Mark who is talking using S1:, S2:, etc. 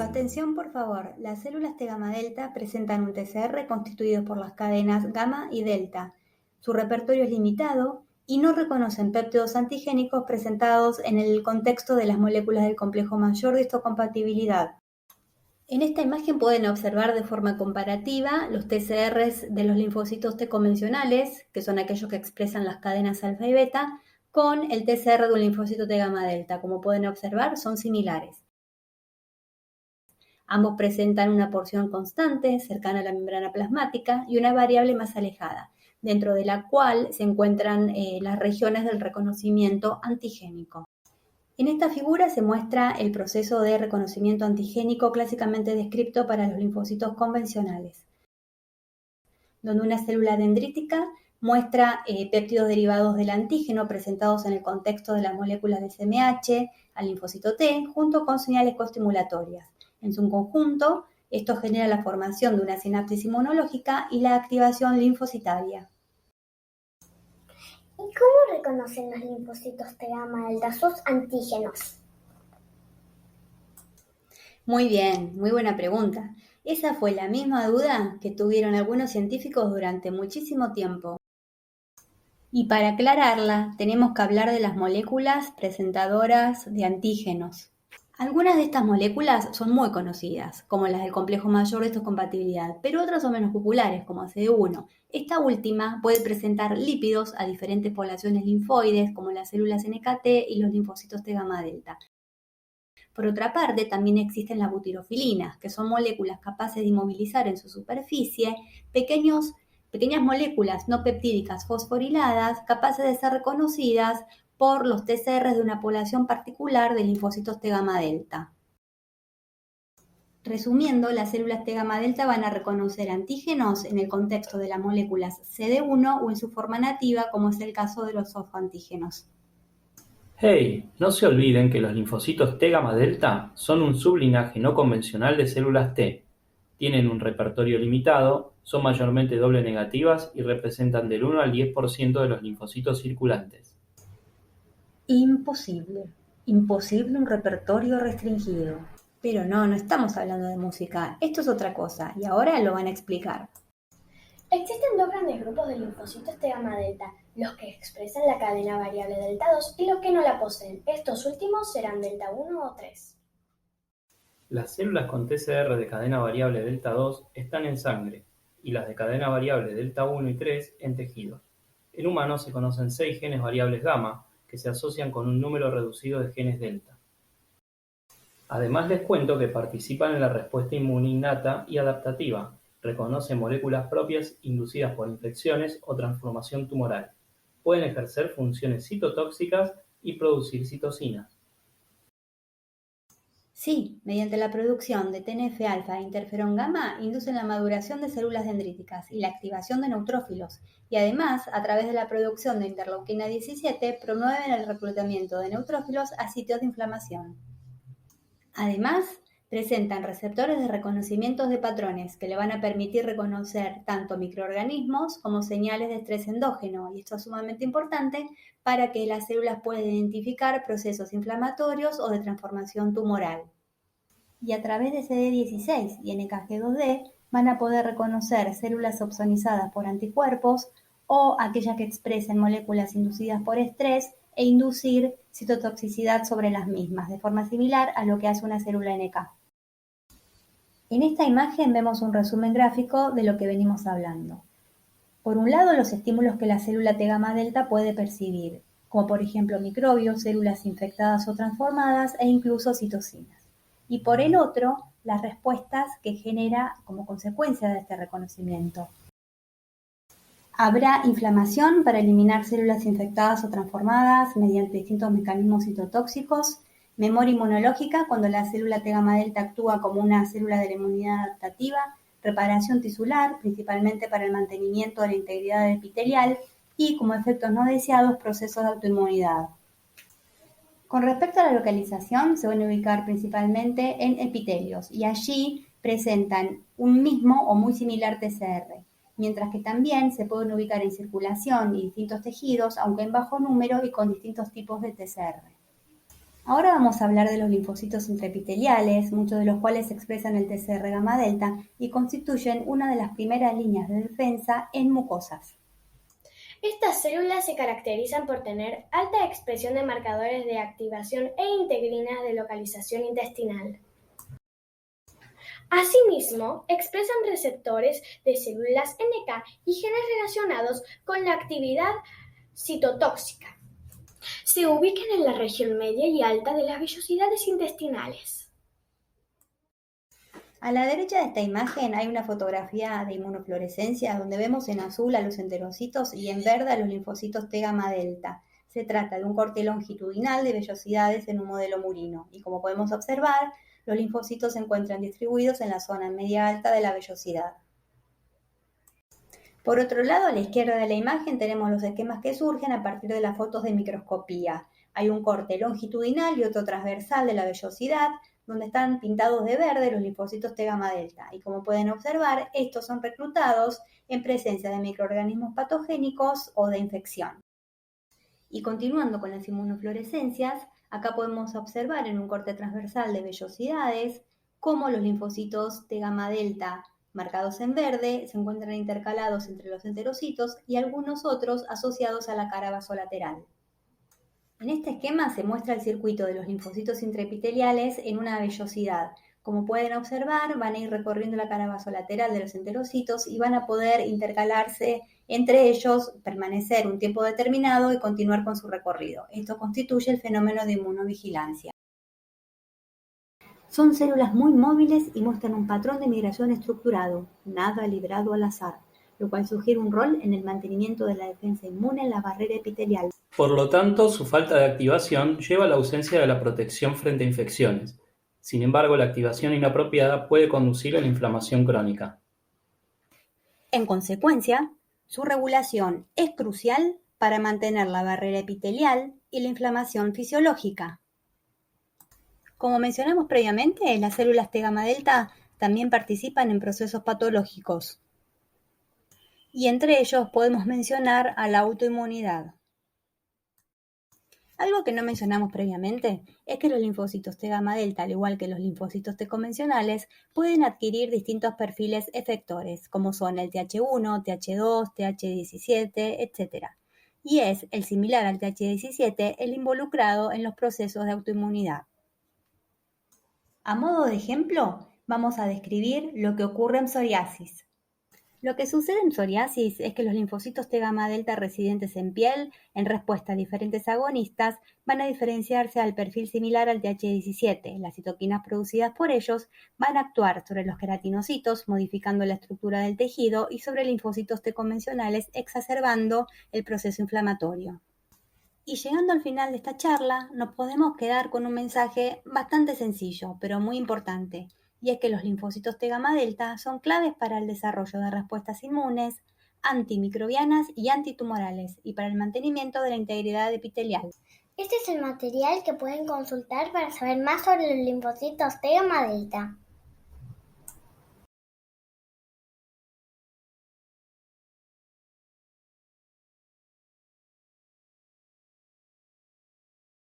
S1: Su atención, por favor. Las células T gamma delta presentan un TCR constituido por las cadenas gamma y delta. Su repertorio es limitado y no reconocen péptidos antigénicos presentados en el contexto de las moléculas del complejo mayor de histocompatibilidad. En esta imagen pueden observar de forma comparativa los TCRs de los linfocitos T convencionales, que son aquellos que expresan las cadenas alfa y beta, con el TCR de un linfocito T gamma delta. Como pueden observar, son similares. Ambos presentan una porción constante, cercana a la membrana plasmática, y una variable más alejada, dentro de la cual se encuentran las regiones del reconocimiento antigénico. En esta figura se muestra el proceso de reconocimiento antigénico clásicamente descrito para los linfocitos convencionales, donde una célula dendrítica muestra péptidos derivados del antígeno presentados en el contexto de las moléculas de CMH al linfocito T, junto con señales costimulatorias. En su conjunto, esto genera la formación de una sinapsis inmunológica y la activación linfocitaria.
S2: ¿Y cómo reconocen los linfocitos T gamma delta sus antígenos?
S1: Muy bien, muy buena pregunta. Esa fue la misma duda que tuvieron algunos científicos durante muchísimo tiempo. Y para aclararla, tenemos que hablar de las moléculas presentadoras de antígenos. Algunas de estas moléculas son muy conocidas, como las del complejo mayor de histocompatibilidad, pero otras son menos populares, como CD1. Esta última puede presentar lípidos a diferentes poblaciones linfoides, como las células NKT y los linfocitos T gamma delta. Por otra parte, también existen las butirofilinas, que son moléculas capaces de inmovilizar en su superficie pequeñas moléculas no peptídicas fosforiladas capaces de ser reconocidas por los TCRs de una población particular de linfocitos T gamma delta. Resumiendo, las células T gamma delta van a reconocer antígenos en el contexto de las moléculas CD1 o en su forma nativa, como es el caso de los sofoantígenos.
S3: Hey, no se olviden que los linfocitos T gamma delta son un sublinaje no convencional de células T. Tienen un repertorio limitado, son mayormente doble negativas y representan del 1 al 10% de los linfocitos circulantes.
S1: Imposible un repertorio restringido. Pero no estamos hablando de música, esto es otra cosa, y ahora lo van a explicar.
S2: Existen dos grandes grupos de linfocitos T gamma delta, los que expresan la cadena variable delta 2 y los que no la poseen. Estos últimos serán delta 1 o 3.
S3: Las células con TCR de cadena variable delta 2 están en sangre, y las de cadena variable delta 1 y 3 en tejidos. En humanos se conocen 6 genes variables gamma, que se asocian con un número reducido de genes delta. Además les cuento que participan en la respuesta inmune innata y adaptativa, reconocen moléculas propias inducidas por infecciones o transformación tumoral, pueden ejercer funciones citotóxicas y producir citocinas.
S1: Sí, mediante la producción de TNF-alfa e interferón gamma inducen la maduración de células dendríticas y la activación de neutrófilos, y además, a través de la producción de interleuquina 17, promueven el reclutamiento de neutrófilos a sitios de inflamación. Además, presentan receptores de reconocimiento de patrones que le van a permitir reconocer tanto microorganismos como señales de estrés endógeno, y esto es sumamente importante para que las células puedan identificar procesos inflamatorios o de transformación tumoral. Y a través de CD16 y NKG2D van a poder reconocer células opsonizadas por anticuerpos o aquellas que expresen moléculas inducidas por estrés e inducir citotoxicidad sobre las mismas, de forma similar a lo que hace una célula NK. En esta imagen vemos un resumen gráfico de lo que venimos hablando. Por un lado, los estímulos que la célula T gamma delta puede percibir, como por ejemplo microbios, células infectadas o transformadas e incluso citocinas. Y por el otro, las respuestas que genera como consecuencia de este reconocimiento. Habrá inflamación para eliminar células infectadas o transformadas mediante distintos mecanismos citotóxicos, memoria inmunológica cuando la célula T gamma delta actúa como una célula de la inmunidad adaptativa, reparación tisular, principalmente para el mantenimiento de la integridad epitelial y, como efectos no deseados, procesos de autoinmunidad. Con respecto a la localización, se van a ubicar principalmente en epitelios y allí presentan un mismo o muy similar TCR, mientras que también se pueden ubicar en circulación y distintos tejidos, aunque en bajo número y con distintos tipos de TCR. Ahora vamos a hablar de los linfocitos intraepiteliales, muchos de los cuales expresan el TCR gamma delta y constituyen una de las primeras líneas de defensa en mucosas.
S2: Estas células se caracterizan por tener alta expresión de marcadores de activación e integrinas de localización intestinal. Asimismo, expresan receptores de células NK y genes relacionados con la actividad citotóxica. Se ubican en la región media y alta de las vellosidades intestinales.
S1: A la derecha de esta imagen hay una fotografía de inmunofluorescencia donde vemos en azul a los enterocitos y en verde a los linfocitos T gamma delta. Se trata de un corte longitudinal de vellosidades en un modelo murino y como podemos observar, los linfocitos se encuentran distribuidos en la zona media alta de la vellosidad. Por otro lado, a la izquierda de la imagen tenemos los esquemas que surgen a partir de las fotos de microscopía. Hay un corte longitudinal y otro transversal de la vellosidad, donde están pintados de verde los linfocitos T gamma delta. Y como pueden observar, estos son reclutados en presencia de microorganismos patogénicos o de infección. Y continuando con las inmunofluorescencias, acá podemos observar en un corte transversal de vellosidades cómo los linfocitos T gamma delta marcados en verde se encuentran intercalados entre los enterocitos y algunos otros asociados a la cara vasolateral. En este esquema se muestra el circuito de los linfocitos intraepiteliales en una vellosidad. Como pueden observar, van a ir recorriendo la cara vasolateral de los enterocitos y van a poder intercalarse entre ellos, permanecer un tiempo determinado y continuar con su recorrido. Esto constituye el fenómeno de inmunovigilancia. Son células muy móviles y muestran un patrón de migración estructurado, nada librado al azar, lo cual sugiere un rol en el mantenimiento de la defensa inmune en la barrera epitelial.
S3: Por lo tanto, su falta de activación lleva a la ausencia de la protección frente a infecciones. Sin embargo, la activación inapropiada puede conducir a la inflamación crónica.
S1: En consecuencia, su regulación es crucial para mantener la barrera epitelial y la inflamación fisiológica. Como mencionamos previamente, las células T gamma delta también participan en procesos patológicos. Y entre ellos podemos mencionar a la autoinmunidad. Algo que no mencionamos previamente es que los linfocitos T gamma delta, al igual que los linfocitos T convencionales, pueden adquirir distintos perfiles efectores, como son el Th1, Th2, Th17, etc. Y es el similar al Th17 el involucrado en los procesos de autoinmunidad. A modo de ejemplo, vamos a describir lo que ocurre en psoriasis. Lo que sucede en psoriasis es que los linfocitos T gamma delta residentes en piel, en respuesta a diferentes agonistas, van a diferenciarse al perfil similar al Th17. Las citoquinas producidas por ellos van a actuar sobre los queratinocitos, modificando la estructura del tejido, y sobre linfocitos T convencionales, exacerbando el proceso inflamatorio. Y llegando al final de esta charla, nos podemos quedar con un mensaje bastante sencillo, pero muy importante, y es que los linfocitos T gamma delta son claves para el desarrollo de respuestas inmunes, antimicrobianas y antitumorales, y para el mantenimiento de la integridad epitelial.
S4: Este es el material que pueden consultar para saber más sobre los linfocitos T gamma delta.